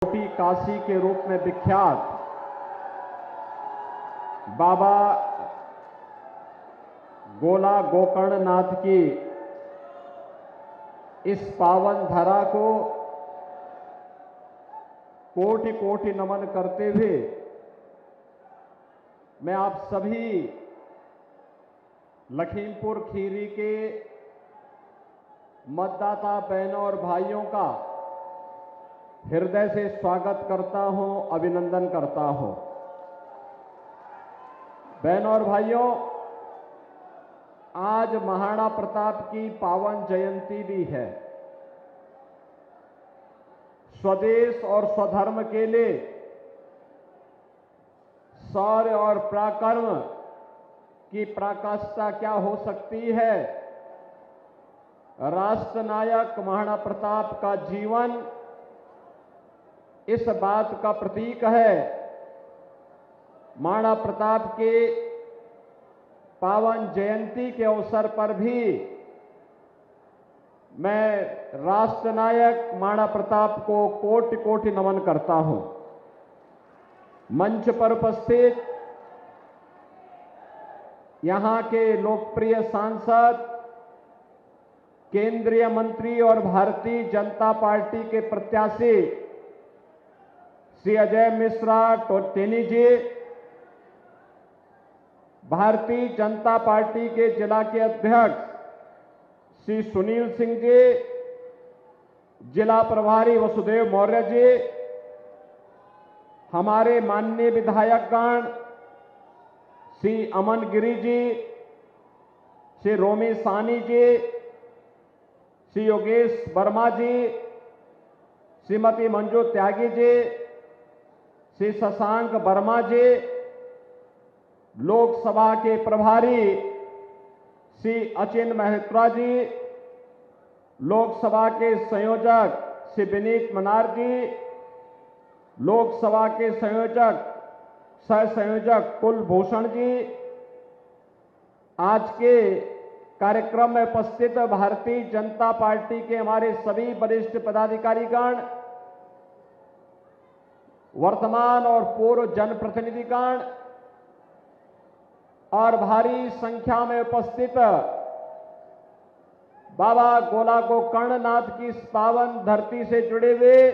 छोटी काशी के रूप में विख्यात बाबा गोला गोकर्णनाथ की इस पावन धरा को कोटि कोटि नमन करते हुए मैं आप सभी लखीमपुर खीरी के मतदाता बहनों और भाइयों का हृदय से स्वागत करता हूं, अभिनंदन करता हूं। बहनों और भाइयों, आज महाराणा प्रताप की पावन जयंती भी है। स्वदेश और स्वधर्म के लिए शौर्य और पराक्रम की पराकाष्ठा क्या हो सकती है। राष्ट्र नायक महाराणा प्रताप का जीवन इस बात का प्रतीक है। महाराणा प्रताप के पावन जयंती के अवसर पर भी मैं राष्ट्र नायक महाराणा प्रताप को कोटि कोटि नमन करता हूं। मंच पर उपस्थित यहां के लोकप्रिय सांसद, केंद्रीय मंत्री और भारतीय जनता पार्टी के प्रत्याशी श्री अजय मिश्रा टेनी जी, भारतीय जनता पार्टी के जिला के अध्यक्ष श्री सुनील सिंह जी, जिला प्रभारी वसुदेव मौर्य जी, हमारे माननीय विधायकगण श्री अमन गिरी जी, श्री रोमी सानी जी, श्री योगेश वर्मा जी, श्रीमती मंजू त्यागी जी, श्री शशांक वर्मा जी, लोकसभा के प्रभारी श्री अचिन महत्रा जी, लोकसभा के संयोजक श्री विनीत मनार जी, लोकसभा के संयोजक सह संयोजक कुलभूषण जी, आज के कार्यक्रम में उपस्थित भारतीय जनता पार्टी के हमारे सभी वरिष्ठ पदाधिकारीगण, वर्तमान और पूर्व जनप्रतिनिधिगण और भारी संख्या में उपस्थित बाबा गोला गोकर्णनाथ की इस पावन धरती से जुड़े हुए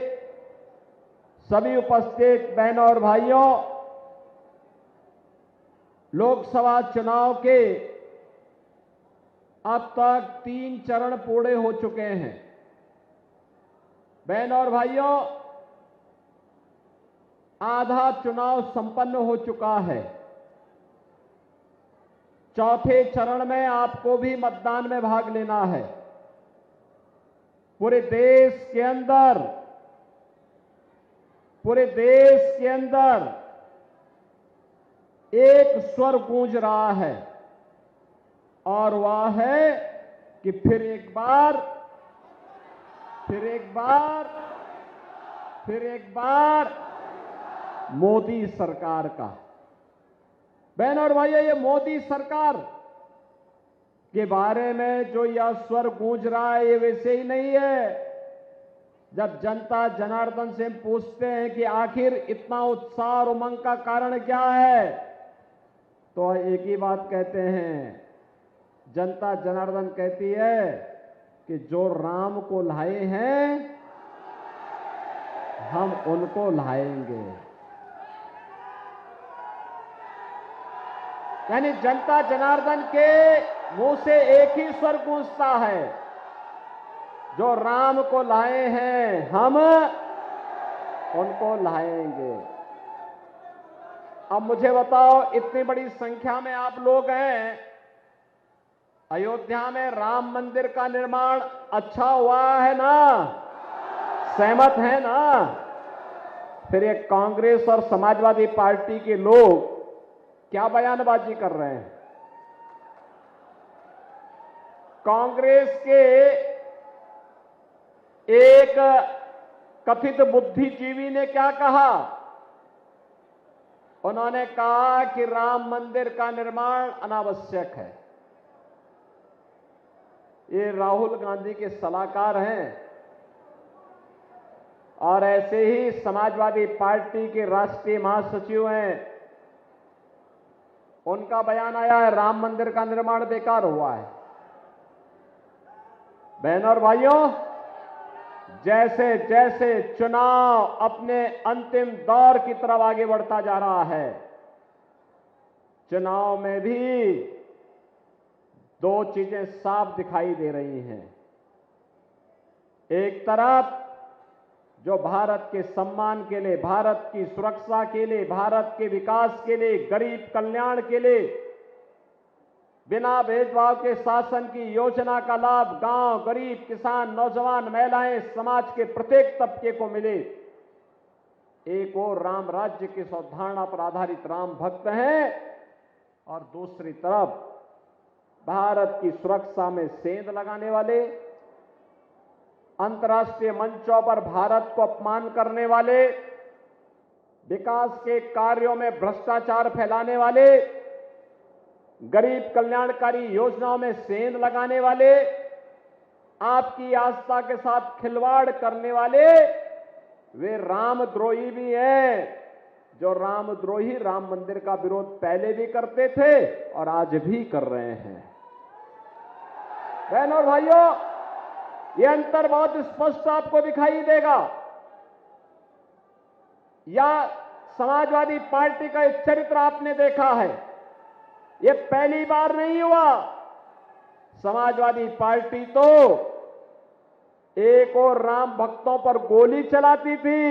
सभी उपस्थित बहनों और भाइयों, लोकसभा चुनाव के अब तक 3 चरण पूरे हो चुके हैं। बहनों और भाइयों, आधा चुनाव संपन्न हो चुका है। चौथे चरण में आपको भी मतदान में भाग लेना है। पूरे देश के अंदर एक स्वर गूंज रहा है और वह है कि फिर एक बार मोदी सरकार का। बहनों और भाइयों, ये मोदी सरकार के बारे में जो यह स्वर गूंज रहा है, ये वैसे ही नहीं है। जब जनता जनार्दन से हम पूछते हैं कि आखिर इतना उत्साह और उमंग का कारण क्या है, तो एक ही बात कहते हैं। जनता जनार्दन कहती है कि जो राम को लाए हैं हम उनको लाएंगे। यानी जनता जनार्दन के मुंह से एक ही स्वर गूंजता है, जो राम को लाए हैं हम उनको लाएंगे। अब मुझे बताओ, इतनी बड़ी संख्या में आप लोग हैं, अयोध्या में राम मंदिर का निर्माण अच्छा हुआ है ना? सहमत है ना? फिर ये कांग्रेस और समाजवादी पार्टी के लोग क्या बयानबाजी कर रहे हैं? कांग्रेस के एक कथित बुद्धिजीवी ने क्या कहा? उन्होंने कहा कि राम मंदिर का निर्माण अनावश्यक है। ये राहुल गांधी के सलाहकार हैं। और ऐसे ही समाजवादी पार्टी के राष्ट्रीय महासचिव हैं, उनका बयान आया है राम मंदिर का निर्माण बेकार हुआ है। बहनों और भाइयों, जैसे जैसे चुनाव अपने अंतिम दौर की तरफ आगे बढ़ता जा रहा है, चुनाव में भी दो चीजें साफ दिखाई दे रही हैं। एक तरफ जो भारत के सम्मान के लिए, भारत की सुरक्षा के लिए, भारत के विकास के लिए, गरीब कल्याण के लिए बिना भेदभाव के शासन की योजना का लाभ गांव, गरीब, किसान, नौजवान, महिलाएं, समाज के प्रत्येक तबके को मिले। एक और राम राज्य की अवधारणा पर आधारित राम भक्त हैं और दूसरी तरफ भारत की सुरक्षा में सेंध लगाने वाले, अंतर्राष्ट्रीय मंचों पर भारत को अपमान करने वाले, विकास के कार्यों में भ्रष्टाचार फैलाने वाले, गरीब कल्याणकारी योजनाओं में सेंध लगाने वाले, आपकी आस्था के साथ खिलवाड़ करने वाले, वे रामद्रोही भी हैं। जो रामद्रोही राम मंदिर का विरोध पहले भी करते थे और आज भी कर रहे हैं। बहनों और भाइयों, यह अंतर बहुत स्पष्ट आपको दिखाई देगा। या समाजवादी पार्टी का एक चरित्र आपने देखा है, यह पहली बार नहीं हुआ। समाजवादी पार्टी तो एक और राम भक्तों पर गोली चलाती थी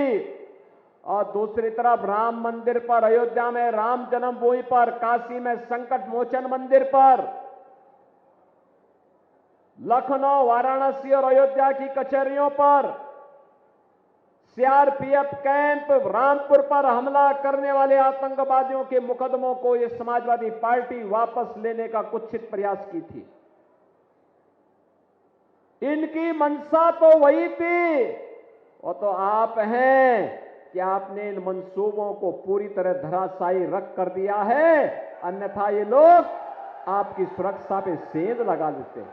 और दूसरी तरफ राम मंदिर पर, अयोध्या में राम जन्मभूमि पर, काशी में संकट मोचन मंदिर पर, लखनऊ, वाराणसी और अयोध्या की कचहरियों पर, सीआरपीएफ कैंप, रामपुर पर हमला करने वाले आतंकवादियों के मुकदमों को यह समाजवादी पार्टी वापस लेने का कुत्सित प्रयास की थी। इनकी मंशा तो वही थी, वो तो आप हैं कि आपने इन मंसूबों को पूरी तरह धराशायी रख कर दिया है, अन्यथा ये लोग आपकी सुरक्षा पे सेंध लगा देते।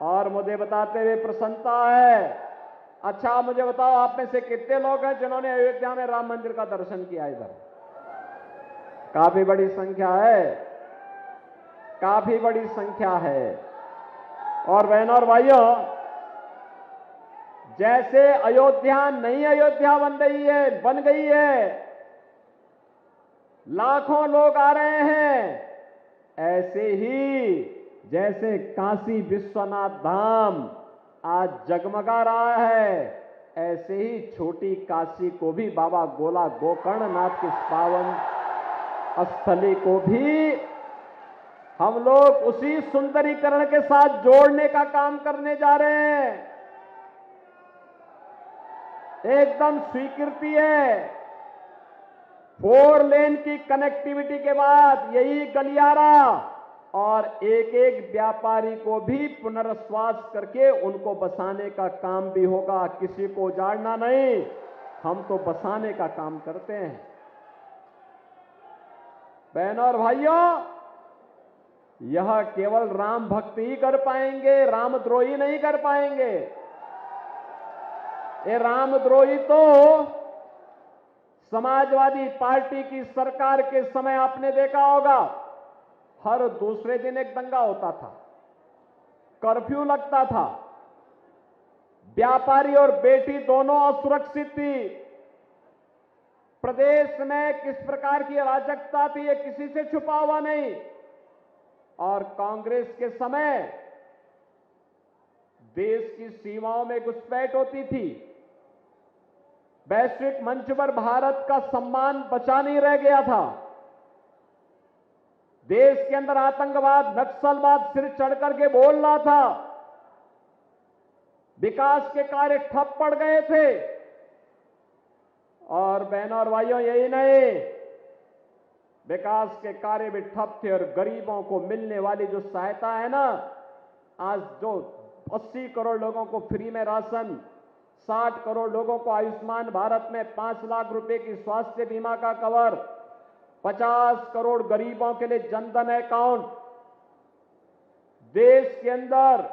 और मुझे बताते हुए प्रसन्नता है, अच्छा मुझे बताओ, आप में से कितने लोग हैं जिन्होंने अयोध्या में राम मंदिर का दर्शन किया? इधर काफी बड़ी संख्या है, काफी बड़ी संख्या है। और बहनों और भाइयों, जैसे अयोध्या नई अयोध्या बन गई है, लाखों लोग आ रहे हैं, ऐसे ही जैसे काशी विश्वनाथ धाम आज जगमगा रहा है, ऐसे ही छोटी काशी को भी, बाबा गोला गोकर्णनाथ की पावन स्थली को भी हम लोग उसी सुंदरीकरण के साथ जोड़ने का काम करने जा रहे हैं। एकदम स्वीकृति है। 4 लेन की कनेक्टिविटी के बाद यही गलियारा और एक एक व्यापारी को भी पुनर्वास करके उनको बसाने का काम भी होगा। किसी को उजाड़ना नहीं, हम तो बसाने का काम करते हैं। बहनों और भाइयों, यह केवल राम भक्त ही कर पाएंगे, रामद्रोही नहीं कर पाएंगे। ये रामद्रोही तो समाजवादी पार्टी की सरकार के समय आपने देखा होगा, हर दूसरे दिन एक दंगा होता था, कर्फ्यू लगता था, व्यापारी और बेटी दोनों असुरक्षित थी। प्रदेश में किस प्रकार की अराजकता थी, ये किसी से छुपा हुआ नहीं। और कांग्रेस के समय देश की सीमाओं में घुसपैठ होती थी, वैश्विक मंच पर भारत का सम्मान बचा नहीं रह गया था। देश के अंदर आतंकवाद, नक्सलवाद सिर चढ़कर के बोल रहा था, विकास के कार्य ठप पड़ गए थे। और बहनों और भाइयों, यही नहीं, विकास के कार्य भी ठप थे और गरीबों को मिलने वाली जो सहायता है ना, आज जो 80 करोड़ लोगों को फ्री में राशन, 60 करोड़ लोगों को आयुष्मान भारत में 5 लाख रुपए की स्वास्थ्य बीमा का कवर, 50 करोड़ गरीबों के लिए जनधन अकाउंट, देश के अंदर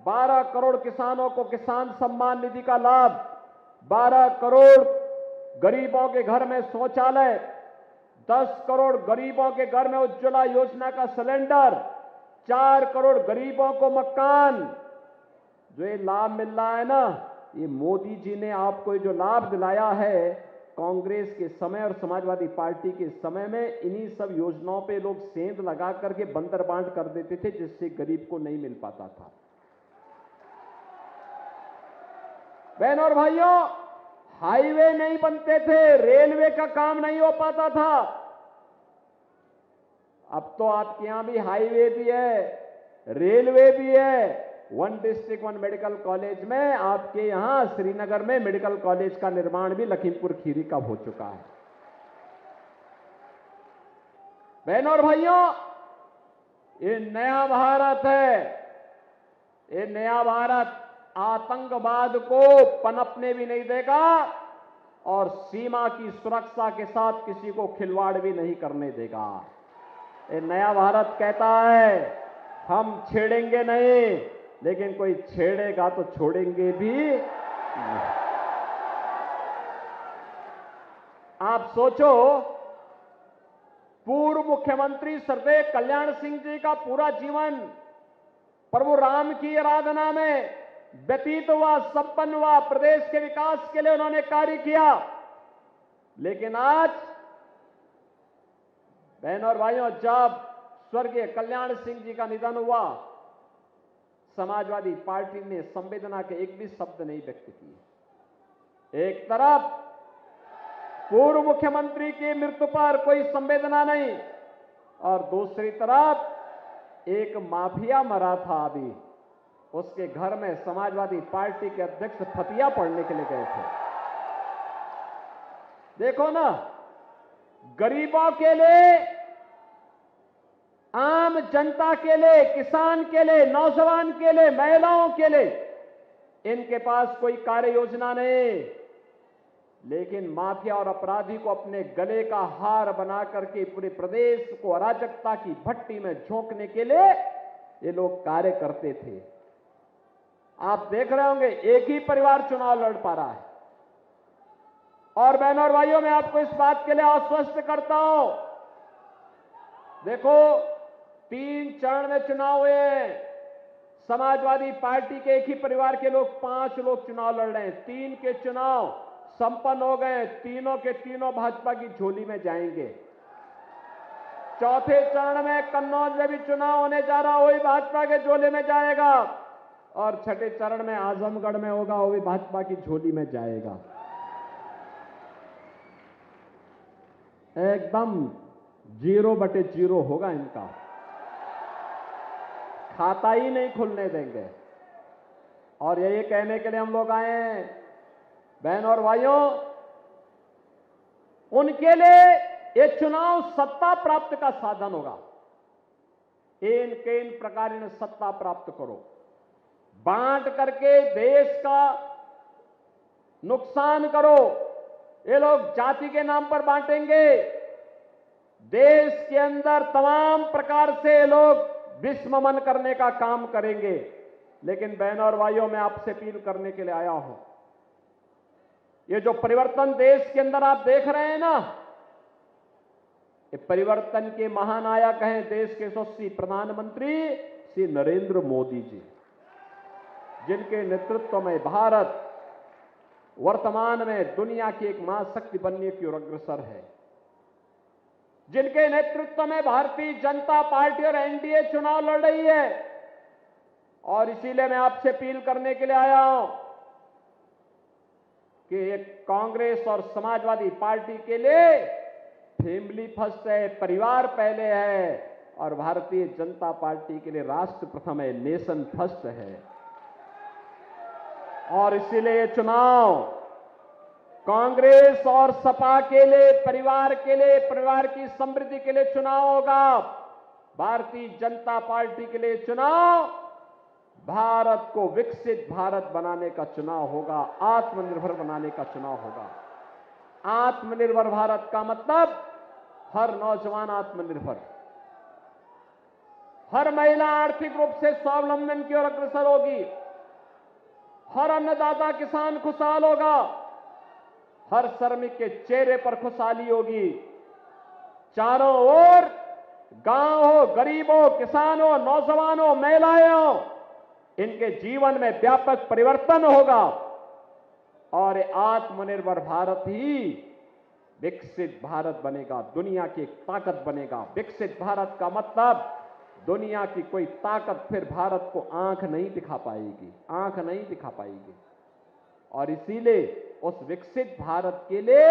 12 करोड़ किसानों को किसान सम्मान निधि का लाभ, 12 करोड़ गरीबों के घर में शौचालय, 10 करोड़ गरीबों के घर में उज्ज्वला योजना का सिलेंडर, 4 करोड़ गरीबों को मकान। जो ये लाभ मिल रहा है ना, ये मोदी जी ने आपको जो लाभ दिलाया है, कांग्रेस के समय और समाजवादी पार्टी के समय में इन्हीं सब योजनाओं पे लोग सेंध लगा करके बंदर बांट कर देते थे, जिससे गरीब को नहीं मिल पाता था। बहनों और भाइयों, हाईवे नहीं बनते थे, रेलवे का काम नहीं हो पाता था। अब तो आपके यहां भी हाईवे भी है, रेलवे भी है। 1 डिस्ट्रिक्ट 1 मेडिकल कॉलेज में आपके यहां श्रीनगर में मेडिकल कॉलेज का निर्माण भी लखीमपुर खीरी का हो चुका है। बहनों और भाइयों, ये नया भारत है। ये नया भारत आतंकवाद को पनपने भी नहीं देगा और सीमा की सुरक्षा के साथ किसी को खिलवाड़ भी नहीं करने देगा। ये नया भारत कहता है हम छेड़ेंगे नहीं, लेकिन कोई छेड़ेगा तो छोड़ेंगे भी नहीं। आप सोचो, पूर्व मुख्यमंत्री स्वर्गीय कल्याण सिंह जी का पूरा जीवन प्रभु राम की आराधना में व्यतीत हुआ, संपन्न हुआ। प्रदेश के विकास के लिए उन्होंने कार्य किया। लेकिन आज बहनों और भाइयों, जब स्वर्गीय कल्याण सिंह जी का निधन हुआ, समाजवादी पार्टी ने संवेदना के एक भी शब्द नहीं व्यक्त किए। एक तरफ पूर्व मुख्यमंत्री की मृत्यु पर कोई संवेदना नहीं, और दूसरी तरफ एक माफिया मरा था अभी, उसके घर में समाजवादी पार्टी के अध्यक्ष फतिया पढ़ने के लिए गए थे। देखो ना, गरीबों के लिए, आम जनता के लिए, किसान के लिए, नौजवान के लिए, महिलाओं के लिए इनके पास कोई कार्य योजना नहीं। लेकिन माफिया और अपराधी को अपने गले का हार बना करके पूरे प्रदेश को अराजकता की भट्टी में झोंकने के लिए ये लोग कार्य करते थे। आप देख रहे होंगे, एक ही परिवार चुनाव लड़ पा रहा है। और बहनों और भाइयों, मैं आपको इस बात के लिए आश्वस्त करता हूं, देखो 3 चरण में चुनाव हुए हैं। समाजवादी पार्टी के एक ही परिवार के लोग 5 लोग चुनाव लड़ रहे हैं। 3 के चुनाव संपन्न हो गए, तीनों के तीनों भाजपा की झोली में जाएंगे। चौथे चरण में कन्नौज में भी चुनाव होने जा रहा, वही भाजपा के झोली में जाएगा। और छठे चरण में आजमगढ़ में होगा, वो भी भाजपा की झोली में जाएगा। एकदम 0/0 होगा इनका, खाता ही नहीं खुलने देंगे। और यही कहने के लिए हम लोग आए हैं, बहनों और भाइयों, उनके लिए ये चुनाव सत्ता प्राप्त का साधन होगा। इन प्रकार इन्हें सत्ता प्राप्त करो, बांट करके देश का नुकसान करो। ये लोग जाति के नाम पर बांटेंगे, देश के अंदर तमाम प्रकार से लोग विस्ममन करने का काम करेंगे। लेकिन बहनों और भाइयों, मैं आपसे अपील करने के लिए आया हूं, ये जो परिवर्तन देश के अंदर आप देख रहे हैं ना, ये परिवर्तन के महानायक हैं देश के यशस्वी प्रधानमंत्री श्री नरेंद्र मोदी जी, जिनके नेतृत्व में भारत वर्तमान में दुनिया की एक महाशक्ति बनने की ओर अग्रसर है, जिनके नेतृत्व में भारतीय जनता पार्टी और एनडीए चुनाव लड़ रही है। और इसीलिए मैं आपसे अपील करने के लिए आया हूं कि कांग्रेस और समाजवादी पार्टी के लिए फैमिली फर्स्ट है, परिवार पहले है, और भारतीय जनता पार्टी के लिए राष्ट्र प्रथम है, नेशन फर्स्ट है। और इसीलिए ये चुनाव कांग्रेस और सपा के लिए, परिवार के लिए, परिवार की समृद्धि के लिए चुनाव होगा। भारतीय जनता पार्टी के लिए चुनाव भारत को विकसित भारत बनाने का चुनाव होगा, आत्मनिर्भर बनाने का चुनाव होगा। आत्मनिर्भर भारत का मतलब हर नौजवान आत्मनिर्भर, हर महिला आर्थिक रूप से स्वावलंबन की ओर अग्रसर होगी, हर अन्नदाता किसान खुशहाल होगा, हर श्रमिक के चेहरे पर खुशहाली होगी। चारों ओर गांव हो, गरीब हो, किसान हो, नौजवान हो, महिलाएं हो, इनके जीवन में व्यापक परिवर्तन होगा और आत्मनिर्भर भारत ही विकसित भारत बनेगा, दुनिया की एक ताकत बनेगा। विकसित भारत का मतलब दुनिया की कोई ताकत फिर भारत को आंख नहीं दिखा पाएगी, आंख नहीं दिखा पाएगी। और इसीलिए उस विकसित भारत के लिए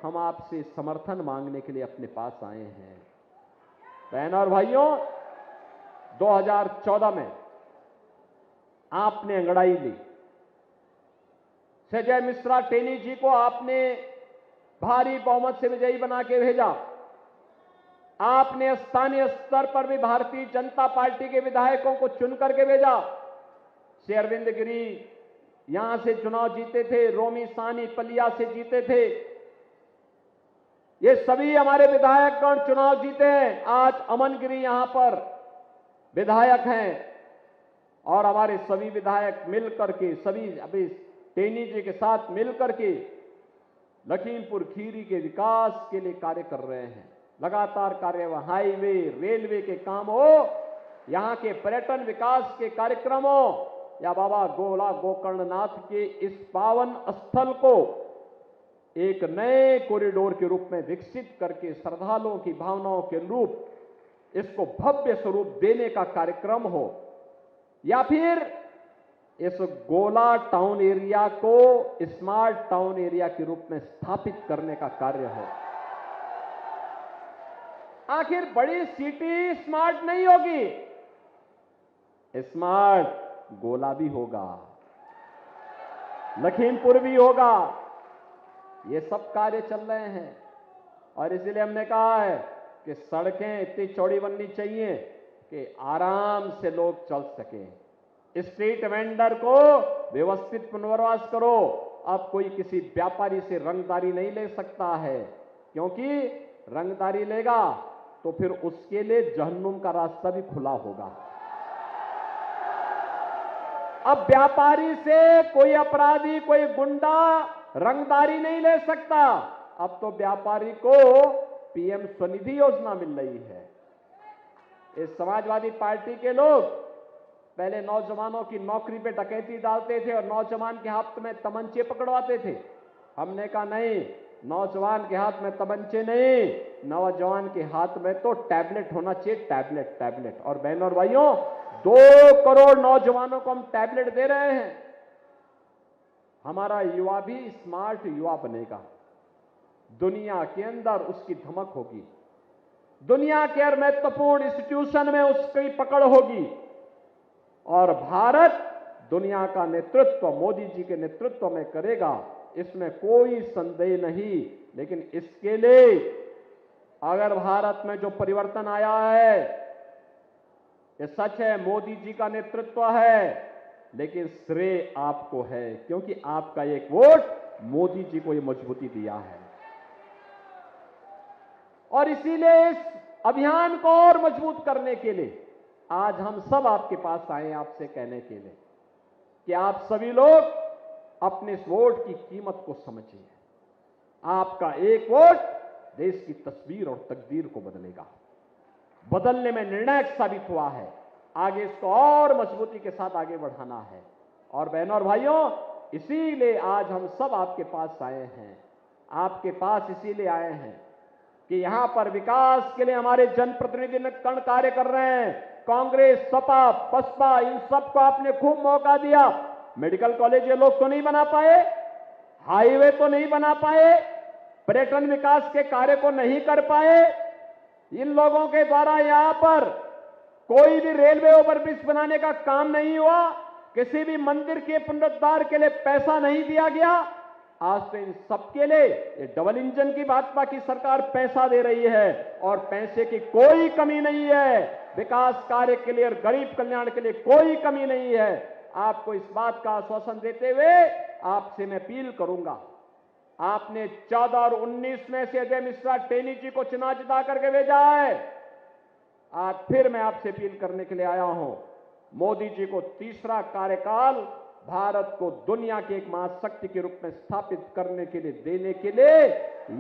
हम आपसे समर्थन मांगने के लिए अपने पास आए हैं। बहनों और भाइयों, 2014 में आपने अंगड़ाई ली, संजय मिश्रा टेनी जी को आपने भारी बहुमत से विजयी बना के भेजा। आपने स्थानीय स्तर पर भी भारतीय जनता पार्टी के विधायकों को चुन करके भेजा। श्री अरविंद गिरी यहां से चुनाव जीते थे, रोमी सानी पलिया से जीते थे। ये सभी हमारे विधायकगण चुनाव जीते हैं। आज अमन गिरी यहां पर विधायक हैं और हमारे सभी विधायक मिलकर के, सभी अभी टेनी जी के साथ मिलकर के लखीमपुर खीरी के विकास के लिए कार्य कर रहे हैं। लगातार कार्य, हाईवे, रेलवे के काम हो, यहां के पर्यटन विकास के कार्यक्रम हो, या बाबा गोला गोकर्णनाथ के इस पावन स्थल को एक नए कॉरिडोर के रूप में विकसित करके श्रद्धालुओं की भावनाओं के अनुरूप इसको भव्य स्वरूप देने का कार्यक्रम हो, या फिर इस गोला टाउन एरिया को स्मार्ट टाउन एरिया के रूप में स्थापित करने का कार्य हो। आखिर बड़ी सिटी स्मार्ट नहीं होगी, स्मार्ट गोला भी होगा, लखीमपुर भी होगा। ये सब कार्य चल रहे हैं और इसीलिए हमने कहा है कि सड़कें इतनी चौड़ी बननी चाहिए कि आराम से लोग चल सकें। स्ट्रीट वेंडर को व्यवस्थित पुनर्वास करो। अब कोई किसी व्यापारी से रंगदारी नहीं ले सकता है, क्योंकि रंगदारी लेगा तो फिर उसके लिए जहन्नुम का रास्ता भी खुला होगा। अब व्यापारी से कोई अपराधी, कोई गुंडा रंगदारी नहीं ले सकता। अब तो व्यापारी को पीएम स्वनिधि योजना मिल रही है। इस समाजवादी पार्टी के लोग पहले नौजवानों की नौकरी पे डकैती डालते थे और नौजवान के हाथ में तमंचे पकड़वाते थे। हमने कहा नहीं, नौजवान के हाथ में तमंचे नहीं, नौजवान के हाथ में तो टैबलेट होना चाहिए, टैबलेट टैबलेट। और बहनों और भाइयों, 2 करोड़ नौजवानों को हम टैबलेट दे रहे हैं। हमारा युवा भी स्मार्ट युवा बनेगा, दुनिया के अंदर उसकी धमक होगी, दुनिया के हर महत्वपूर्ण इंस्टीट्यूशन में उसकी पकड़ होगी और भारत दुनिया का नेतृत्व मोदी जी के नेतृत्व में करेगा, इसमें कोई संदेह नहीं। लेकिन इसके लिए अगर भारत में जो परिवर्तन आया है, ये सच है, मोदी जी का नेतृत्व है, लेकिन श्रेय आपको है, क्योंकि आपका एक वोट मोदी जी को ये मजबूती दिया है। और इसीलिए इस अभियान को और मजबूत करने के लिए आज हम सब आपके पास आए, आपसे कहने के लिए कि आप सभी लोग अपने इस वोट की कीमत को समझिए। आपका एक वोट देश की तस्वीर और तकदीर को बदलेगा, बदलने में निर्णायक साबित हुआ है। आगे इसको और मजबूती के साथ आगे बढ़ाना है। और बहनों और भाइयों, इसीलिए आज हम सब आपके पास आए हैं। आपके पास इसीलिए आए हैं कि यहां पर विकास के लिए हमारे जनप्रतिनिधिगण कार्य कर रहे हैं। कांग्रेस, सपा, बसपा, इन सबको आपने खूब मौका दिया। मेडिकल कॉलेज ये लोग तो नहीं बना पाए, हाईवे तो नहीं बना पाए, पर्यटन विकास के कार्य को नहीं कर पाए। इन लोगों के द्वारा यहां पर कोई भी रेलवे ओवरब्रिज बनाने का काम नहीं हुआ, किसी भी मंदिर के पुनरुद्धार के लिए पैसा नहीं दिया गया। आज तो इन सबके लिए ये डबल इंजन की भाजपा की सरकार पैसा दे रही है और पैसे की कोई कमी नहीं है। विकास कार्य के लिए और गरीब कल्याण के लिए कोई कमी नहीं है। आपको इस बात का आश्वासन देते हुए आपसे मैं अपील करूंगा, आपने 14 और 19 में से अजय मिश्रा टेनी जी को चुनाव जिता करके भेजा है। आज फिर मैं आपसे अपील करने के लिए आया हूं, मोदी जी को तीसरा कार्यकाल भारत को दुनिया की एक महाशक्ति के रूप में स्थापित करने के लिए देने के लिए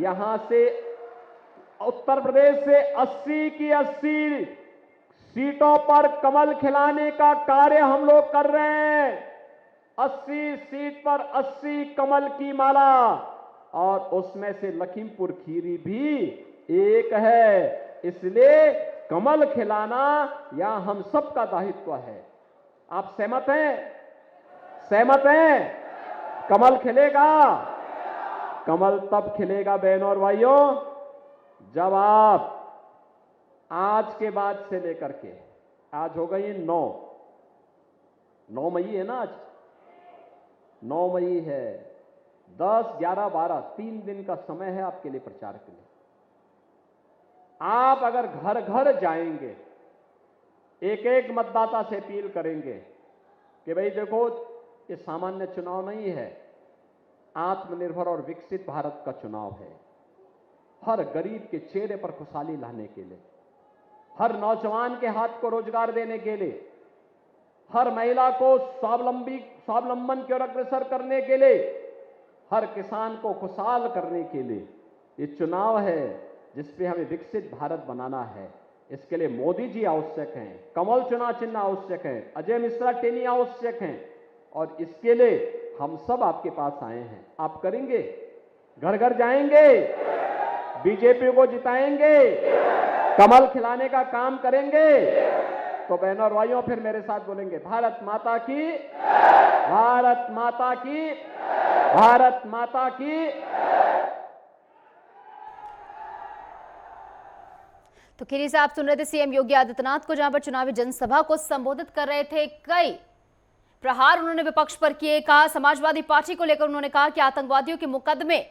यहां से उत्तर प्रदेश से 80 की 80 सीटों पर कमल खिलाने का कार्य हम लोग कर रहे हैं। 80 सीट पर 80 कमल की माला, और उसमें से लखीमपुर खीरी भी एक है। इसलिए कमल खिलाना यह हम सबका दायित्व है। आप सहमत हैं? सहमत हैं? कमल खिलेगा। कमल तब खिलेगा बहनों और भाइयों, जब आप आज के बाद से लेकर के, आज हो गई 9 मई है ना, आज 9 मई है, 10, 11, 12 3 दिन का समय है आपके लिए प्रचार के लिए। आप अगर घर घर जाएंगे, एक एक मतदाता से अपील करेंगे कि भाई देखो, ये सामान्य चुनाव नहीं है, आत्मनिर्भर और विकसित भारत का चुनाव है। हर गरीब के चेहरे पर खुशहाली लाने के लिए, हर नौजवान के हाथ को रोजगार देने के लिए, हर महिला को स्वावलंबन की ओर अग्रसर करने के लिए, हर किसान को खुशहाल करने के लिए ये चुनाव है जिसपे हमें विकसित भारत बनाना है। इसके लिए मोदी जी आवश्यक हैं, कमल चुनाव चिन्ह आवश्यक है, अजय मिश्रा टेनी आवश्यक हैं, और इसके लिए हम सब आपके पास आए हैं। आप करेंगे? घर घर जाएंगे, बीजेपी को जिताएंगे, कमल खिलाने का काम करेंगे? तो बहनों और भाइयों फिर मेरे साथ बोलेंगे, भारत माता की, भारत माता की, भारत माता की। तो खीरी से आप सुन रहे थे सीएम योगी आदित्यनाथ को, जहां पर चुनावी जनसभा को संबोधित कर रहे थे। कई प्रहार उन्होंने विपक्ष पर किए। कहा समाजवादी पार्टी को लेकर उन्होंने कहा कि आतंकवादियों के मुकदमे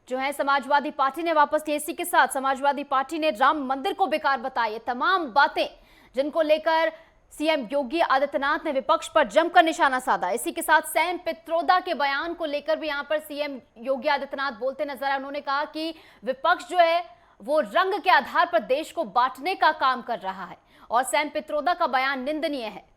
जो है समाजवादी पार्टी ने वापस लिए। इसी के साथ समाजवादी पार्टी ने राम मंदिर को बेकार बताया। तमाम बातें जिनको लेकर सीएम योगी आदित्यनाथ ने विपक्ष पर जमकर निशाना साधा। इसी के साथ सैम पित्रोदा के बयान को लेकर भी यहां पर सीएम योगी आदित्यनाथ बोलते नजर आए। उन्होंने कहा कि विपक्ष जो है वो रंग के आधार पर देश को बांटने का काम कर रहा है, और सैम पित्रोदा का बयान निंदनीय है।